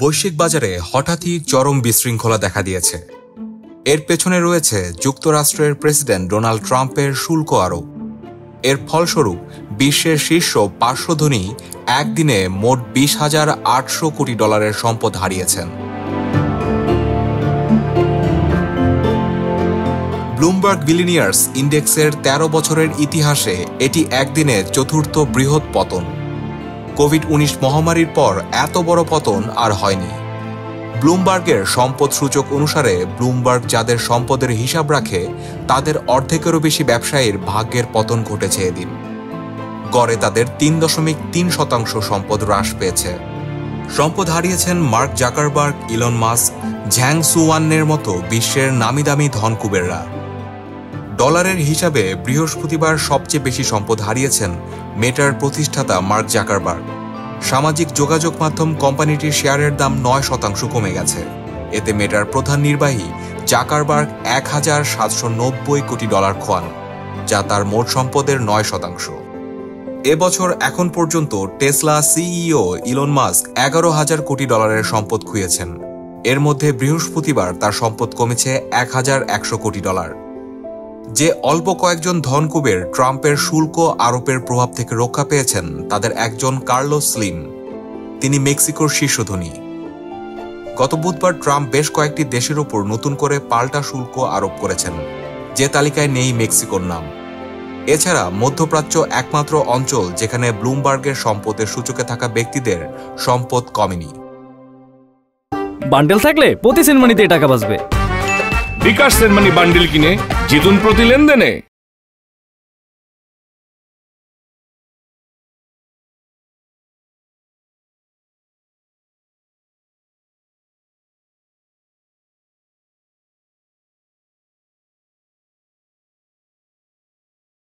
বৈশ্বিক বাজারে হঠাৎই চরম বিশৃঙ্খলা দেখা দিয়েছে। এর পেছনে রয়েছে যুক্তরাষ্ট্রের প্রেসিডেন্ট ডোনাল্ড ট্রাম্পের শুল্ক আরোপ। এর ফলস্বরূপ বিশ্বের শীর্ষ 500 ধনী একদিনে মোট 20,800 কোটি ডলারের সম্পদ হারিয়েছেন। ব্লুমবার্গ বিলিনিয়ার্স ইন্ডেক্সের 13 বছরের ইতিহাসে এটি একদিনে চতুর্থ বৃহৎ পতন। কোভিড-19 মহামারীর পর এত বড় পতন আর হয়নি। ব্লুমবার্গের সম্পদ সূচক অনুসারে ব্লুমবার্গ যাদের সম্পদের হিসাব রাখে তাদের অর্ধেকেরও বেশি ব্যবসায়ীর ভাগ্যের পতন ঘটেছে এদিন। গড়ে তাদের 3.3% সম্পদ হ্রাস পেয়েছে। সম্পদ হারিয়েছেন Mark Zuckerberg, Elon Musk, Zhang সুওয়ানের মতো বিশ্বের নামিদামি ধনকুবেররা। ডলারের হিসাবে বৃহস্পতিবার সবচেয়ে বেশি সম্পদ হারিয়েছেন মেটার প্রতিষ্ঠাতা মার্ক জাকারবার্গ। সামাজিক যোগাযোগ মাধ্যম কোম্পানিটির শেয়ারের দাম 9% কমে গেছে। এতে মেটার প্রধান নির্বাহী জাকারবার্গ 1,790 কোটি ডলার খোয়ান, যা তার মোট সম্পদের 9%। এবছর এখন পর্যন্ত টেসলা সিইও ইলন মাস্ক 11,000 কোটি ডলারের সম্পদ খুইয়েছেন। এর মধ্যে বৃহস্পতিবার তার সম্পদ কমেছে 1,100 কোটি ডলার। যে অল্প কয়েকজন ধনকুবের ট্রাম্পের শুল্ক আরোপের প্রভাব থেকে রক্ষা পেয়েছেন তাদের একজন কার্লোস স্লিম। তিনি মেক্সিকোর শীর্ষ ধনী। গত বুধবার ট্রাম্প বেশ কয়েকটি দেশের উপর নতুন করে পাল্টা শুল্ক আরোপ করেছেন, যে তালিকায় নেই মেক্সিকোর নাম। এছাড়া মধ্যপ্রাচ্য একমাত্র অঞ্চল যেখানে ব্লুমবার্গের সম্পদের সূচকে থাকা ব্যক্তিদের সম্পদ কমেনি। বান্ডেল থাকলে প্রতি সেনমানিতে টাকা বাঁচবে। বিকাশ সেনমানি বান্ডেল কিনে জিতুন প্রতি লেনদেনে।